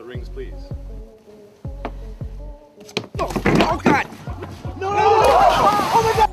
The rings, please. Oh God! No! Oh my God!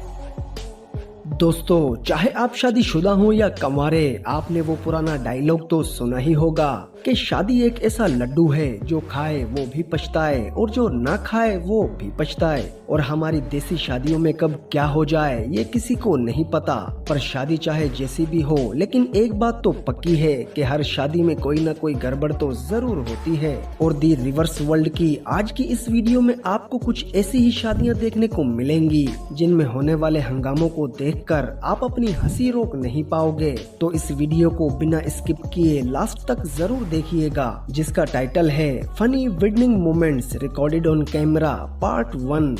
दोस्तों, चाहे आप शादीशुदा हो या कंवारे, आपने वो पुराना डायलॉग तो सुना ही होगा कि शादी एक ऐसा लड्डू है जो खाए वो भी पछताए और जो ना खाए वो भी पछताए। और हमारी देसी शादियों में कब क्या हो जाए ये किसी को नहीं पता, पर शादी चाहे जैसी भी हो, लेकिन एक बात तो पक्की है कि हर शादी में कोई ना कोई गड़बड़ तो जरूर होती है। और दी रिवर्स वर्ल्ड की आज की इस वीडियो में आपको कुछ ऐसी ही शादियां देखने को मिलेंगी जिनमें होने वाले हंगामों को देखकर आप अपनी हंसी रोक नहीं पाओगे। तो इस वीडियो को बिना स्किप किए लास्ट तक जरूर देखिएगा, जिसका टाइटल है funny wedding moments recorded on camera part 1।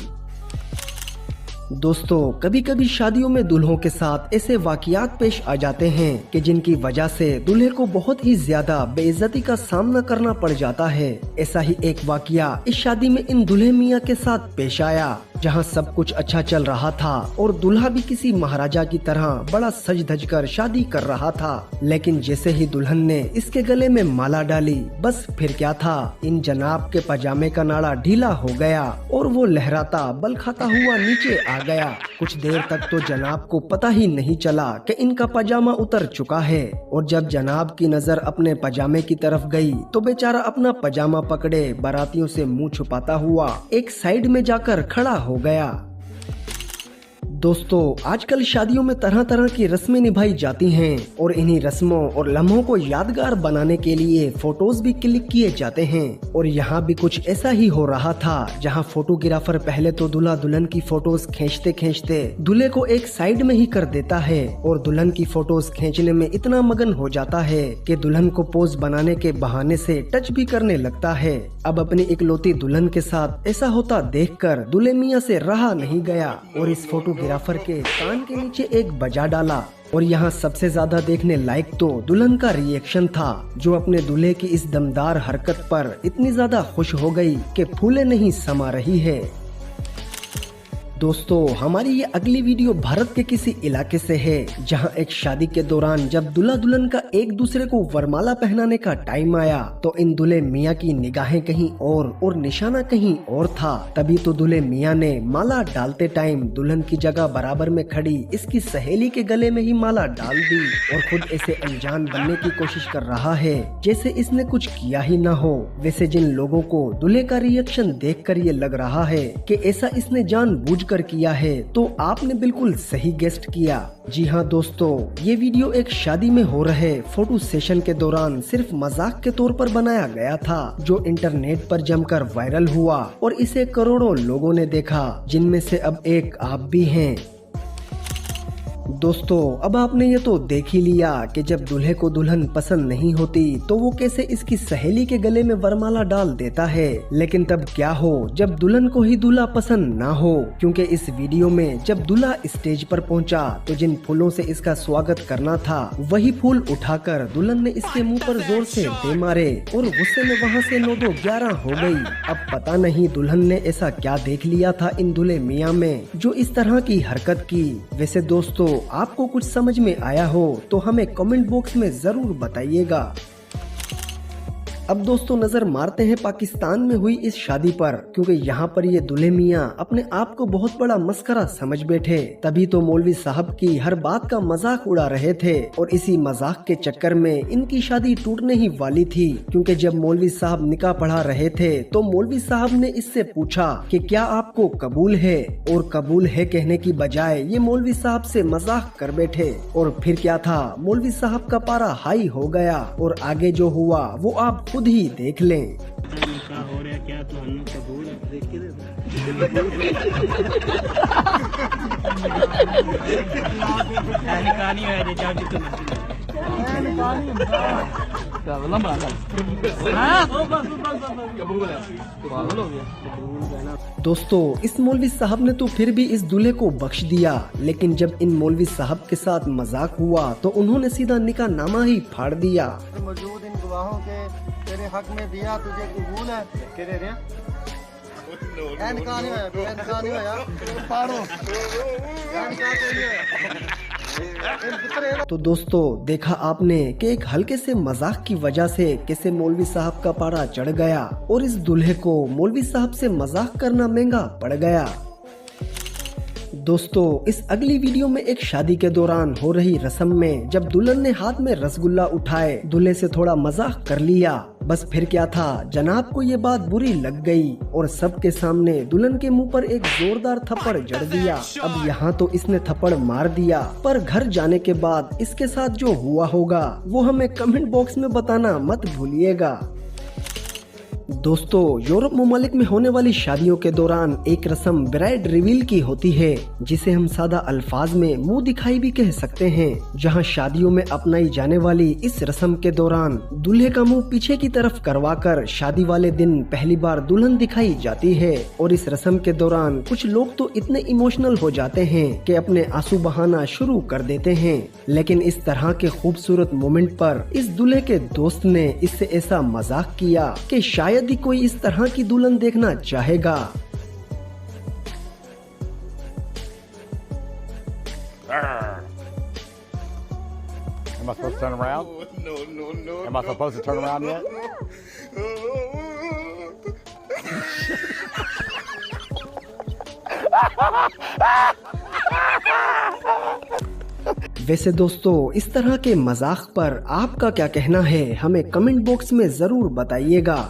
दोस्तों, कभी कभी शादियों में दुल्हों के साथ ऐसे वाकयात पेश आ जाते हैं कि जिनकी वजह से दूल्हे को बहुत ही ज्यादा बेइज्जती का सामना करना पड़ जाता है। ऐसा ही एक वाकया इस शादी में इन दुल्हे मियाँ के साथ पेश आया, जहां सब कुछ अच्छा चल रहा था और दूल्हा भी किसी महाराजा की तरह बड़ा सज धज कर शादी कर रहा था। लेकिन जैसे ही दुल्हन ने इसके गले में माला डाली, बस फिर क्या था, इन जनाब के पजामे का नाड़ा ढीला हो गया और वो लहराता बल खाता हुआ नीचे आ गया। कुछ देर तक तो जनाब को पता ही नहीं चला कि इनका पजामा उतर चुका है, और जब जनाब की नजर अपने पजामे की तरफ गई तो बेचारा अपना पजामा पकड़े बारातियों से मुंह छुपाता हुआ एक साइड में जाकर खड़ा हो गया। दोस्तों, आजकल शादियों में तरह तरह की रस्में निभाई जाती हैं और इन्हीं रस्मों और लम्हों को यादगार बनाने के लिए फोटोज भी क्लिक किए जाते हैं। और यहाँ भी कुछ ऐसा ही हो रहा था, जहाँ फोटोग्राफर पहले तो दूल्हा दुल्हन की फोटोज खींचते खींचते दूल्हे को एक साइड में ही कर देता है और दुल्हन की फोटोज खींचने में इतना मगन हो जाता है कि दुल्हन को पोज बनाने के बहाने से टच भी करने लगता है। अब अपनी इकलौती दुल्हन के साथ ऐसा होता देखकर दूल्हे मियाँ से रहा नहीं गया और इस फोटोग्राफर के कान के नीचे एक बजा डाला। और यहाँ सबसे ज्यादा देखने लायक तो दुल्हन का रिएक्शन था, जो अपने दूल्हे की इस दमदार हरकत पर इतनी ज्यादा खुश हो गई कि फूले नहीं समा रही है। दोस्तों, हमारी ये अगली वीडियो भारत के किसी इलाके से है, जहां एक शादी के दौरान जब दूल्हा दुल्हन का एक दूसरे को वरमाला पहनाने का टाइम आया तो इन दूल्हे मियाँ की निगाहें कहीं और निशाना कहीं और था। तभी तो दूल्हे मियाँ ने माला डालते टाइम दुल्हन की जगह बराबर में खड़ी इसकी सहेली के गले में ही माला डाल दी और खुद ऐसे अनजान बनने की कोशिश कर रहा है जैसे इसने कुछ किया ही ना हो। वैसे जिन लोगों को दूल्हे का रिएक्शन देखकर ये लग रहा है कि ऐसा इसने जानबूझ कर किया है, तो आपने बिल्कुल सही गेस्ट किया। जी हाँ दोस्तों, ये वीडियो एक शादी में हो रहे फोटो सेशन के दौरान सिर्फ मजाक के तौर पर बनाया गया था, जो इंटरनेट पर जमकर वायरल हुआ और इसे करोड़ों लोगों ने देखा, जिनमें से अब एक आप भी हैं। दोस्तों, अब आपने ये तो देख ही लिया कि जब दूल्हे को दुल्हन पसंद नहीं होती तो वो कैसे इसकी सहेली के गले में वरमाला डाल देता है। लेकिन तब क्या हो जब दुल्हन को ही दूल्हा पसंद ना हो, क्योंकि इस वीडियो में जब दूल्हा स्टेज पर पहुंचा तो जिन फूलों से इसका स्वागत करना था वही फूल उठाकर दुल्हन ने इसके मुंह पर जोर से दे मारे और गुस्से में वहाँ से 9-2-11 हो गई। अब पता नहीं दुल्हन ने ऐसा क्या देख लिया था इन दूल्हे मियाँ में जो इस तरह की हरकत की। वैसे दोस्तों, आपको कुछ समझ में आया हो तो हमें कमेंट बॉक्स में जरूर बताइएगा। अब दोस्तों, नजर मारते हैं पाकिस्तान में हुई इस शादी पर, क्योंकि यहाँ पर ये दूल्हे मियाँ अपने आप को बहुत बड़ा मस्करा समझ बैठे। तभी तो मौलवी साहब की हर बात का मजाक उड़ा रहे थे और इसी मजाक के चक्कर में इनकी शादी टूटने ही वाली थी। क्योंकि जब मौलवी साहब निकाह पढ़ा रहे थे तो मौलवी साहब ने इससे पूछा कि क्या आपको कबूल है, और कबूल है कहने की बजाय ये मौलवी साहब से मजाक कर बैठे। और फिर क्या था, मौलवी साहब का पारा हाई हो गया और आगे जो हुआ वो आप खुद ही देख लें। क्या हो रहा है, क्या तुहानू कबूल है? देख के निकाली है जाओ जितने दोस्तों, इस मौलवी साहब ने तो फिर भी इस दूल्हे को बख्श दिया, लेकिन जब इन मौलवी साहब के साथ मजाक हुआ तो उन्होंने सीधा निकाह नामा ही फाड़ दिया। मौजूद इन गवाहों के तेरे हक में दिया, तुझे कबूल है? निकाह नहीं होया, निकाह नहीं होया, फाड़ो, निकाह तो नहीं होया। तो दोस्तों देखा आपने कि एक हल्के से मजाक की वजह से कैसे मौलवी साहब का पारा चढ़ गया और इस दूल्हे को मौलवी साहब से मजाक करना महंगा पड़ गया। दोस्तों इस अगली वीडियो में एक शादी के दौरान हो रही रस्म में जब दुल्हन ने हाथ में रसगुल्ला उठाए दूल्हे से थोड़ा मजाक कर लिया, बस फिर क्या था, जनाब को ये बात बुरी लग गई और सबके सामने दुल्हन के मुंह पर एक जोरदार थप्पड़ जड़ दिया। अब यहाँ तो इसने थप्पड़ मार दिया, पर घर जाने के बाद इसके साथ जो हुआ होगा वो हमें कमेंट बॉक्स में बताना मत भूलिएगा। दोस्तों यूरोप ममालिक में होने वाली शादियों के दौरान एक रस्म ब्राइड रिवील की होती है, जिसे हम सादा अल्फाज में मुंह दिखाई भी कह सकते हैं। जहां शादियों में अपनाई जाने वाली इस रस्म के दौरान दूल्हे का मुंह पीछे की तरफ करवाकर शादी वाले दिन पहली बार दुल्हन दिखाई जाती है। और इस रस्म के दौरान कुछ लोग तो इतने इमोशनल हो जाते हैं कि अपने आंसू बहाना शुरू कर देते हैं। लेकिन इस तरह के खूबसूरत मोमेंट पर इस दूल्हे के दोस्त ने इससे ऐसा मजाक किया कि शायद यदि कोई इस तरह की दुल्हन देखना चाहेगा। Am I supposed to turn around? No. Am I supposed to turn around yet? वैसे दोस्तों इस तरह के मजाक पर आपका क्या कहना है, हमें कमेंट बॉक्स में जरूर बताइएगा।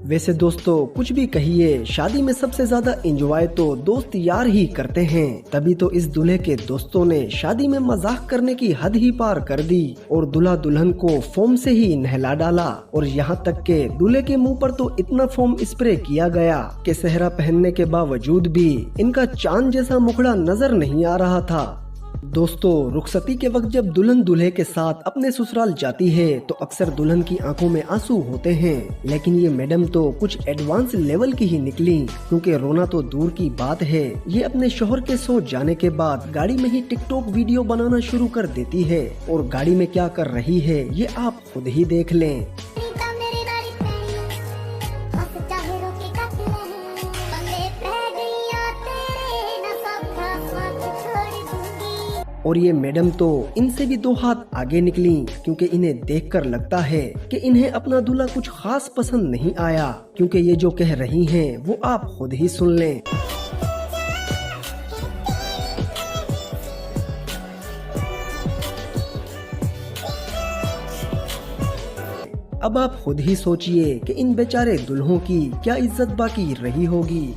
वैसे दोस्तों कुछ भी कहिए, शादी में सबसे ज्यादा एंजॉय तो दोस्त यार ही करते हैं। तभी तो इस दूल्हे के दोस्तों ने शादी में मजाक करने की हद ही पार कर दी और दूल्हा दुल्हन को फोम से ही नहला डाला। और यहाँ तक के दूल्हे के मुंह पर तो इतना फोम स्प्रे किया गया कि सेहरा पहनने के बावजूद भी इनका चांद जैसा मुखड़ा नजर नहीं आ रहा था। दोस्तों रुखसती के वक्त जब दुल्हन दूल्हे के साथ अपने ससुराल जाती है तो अक्सर दुल्हन की आंखों में आंसू होते हैं, लेकिन ये मैडम तो कुछ एडवांस लेवल की ही निकली, क्योंकि रोना तो दूर की बात है, ये अपने शोहर के सो जाने के बाद गाड़ी में ही टिकटॉक वीडियो बनाना शुरू कर देती है। और गाड़ी में क्या कर रही है ये आप खुद ही देख लें। और ये मैडम तो इनसे भी दो हाथ आगे निकली, क्योंकि इन्हें देखकर लगता है कि इन्हें अपना दूल्हा कुछ खास पसंद नहीं आया, क्योंकि ये जो कह रही हैं वो आप खुद ही सुन लें। अब आप खुद ही सोचिए कि इन बेचारे दुल्हों की क्या इज्जत बाकी रही होगी।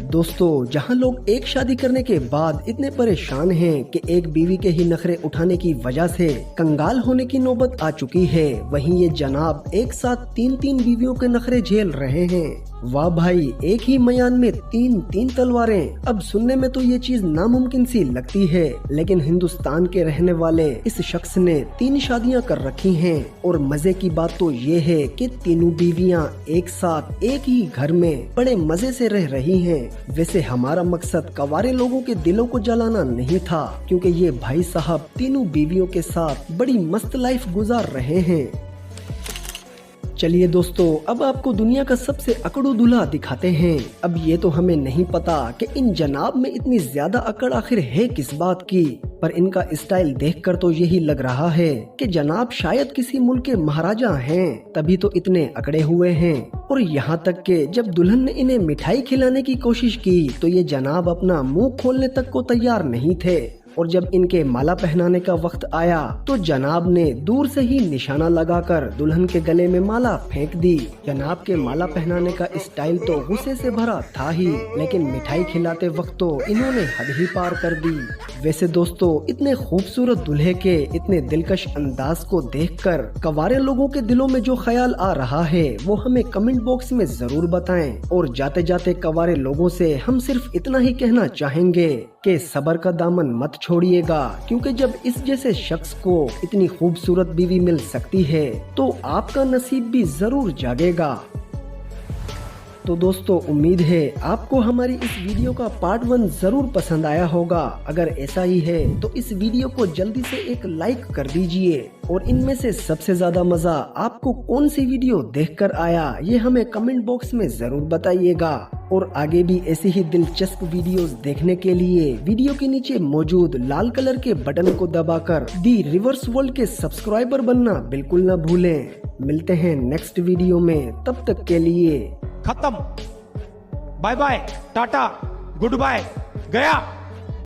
दोस्तों जहां लोग एक शादी करने के बाद इतने परेशान हैं कि एक बीवी के ही नखरे उठाने की वजह से कंगाल होने की नौबत आ चुकी है, वहीं ये जनाब एक साथ तीन बीवियों के नखरे झेल रहे हैं। वाह भाई, एक ही मयान में तीन तलवारें। अब सुनने में तो ये चीज नामुमकिन सी लगती है, लेकिन हिंदुस्तान के रहने वाले इस शख्स ने 3 शादियां कर रखी हैं। और मजे की बात तो ये है कि तीनों बीवियां एक साथ एक ही घर में बड़े मजे से रह रही हैं। वैसे हमारा मकसद कवारे लोगों के दिलों को जलाना नहीं था, क्योंकि ये भाई साहब तीनों बीवियों के साथ बड़ी मस्त लाइफ गुजार रहे हैं। चलिए दोस्तों अब आपको दुनिया का सबसे अकड़ू दूल्हा दिखाते हैं। अब ये तो हमें नहीं पता कि इन जनाब में इतनी ज्यादा अकड़ आखिर है किस बात की, पर इनका स्टाइल देखकर तो यही लग रहा है कि जनाब शायद किसी मुल्क के महाराजा हैं, तभी तो इतने अकड़े हुए हैं। और यहाँ तक के जब दुल्हन ने इन्हें मिठाई खिलाने की कोशिश की तो ये जनाब अपना मुंह खोलने तक को तैयार नहीं थे। और जब इनके माला पहनाने का वक्त आया तो जनाब ने दूर से ही निशाना लगाकर दुल्हन के गले में माला फेंक दी। जनाब के माला पहनाने का स्टाइल तो गुस्से से भरा था ही, लेकिन मिठाई खिलाते वक्त तो इन्होंने हद ही पार कर दी। वैसे दोस्तों इतने खूबसूरत दूल्हे के इतने दिलकश अंदाज को देखकर कवारे लोगों के दिलों में जो ख्याल आ रहा है वो हमें कमेंट बॉक्स में जरूर बताएं। और जाते जाते कवारे लोगों से हम सिर्फ इतना ही कहना चाहेंगे कि सब्र का दामन मत छोड़िएगा, क्योंकि जब इस जैसे शख्स को इतनी खूबसूरत बीवी मिल सकती है तो आपका नसीब भी जरूर जागेगा। तो दोस्तों उम्मीद है आपको हमारी इस वीडियो का पार्ट 1 जरूर पसंद आया होगा। अगर ऐसा ही है तो इस वीडियो को जल्दी से एक लाइक कर दीजिए। और इनमें से सबसे ज्यादा मजा आपको कौन सी वीडियो देखकर आया ये हमें कमेंट बॉक्स में जरूर बताइएगा। और आगे भी ऐसी ही दिलचस्प वीडियोस देखने के लिए वीडियो के नीचे मौजूद लाल कलर के बटन को दबाकर दी रिवर्स वर्ल्ड के सब्सक्राइबर बनना बिल्कुल न भूलें। मिलते हैं नेक्स्ट वीडियो में, तब तक के लिए खत्म। Bye bye, tata, good bye, गया।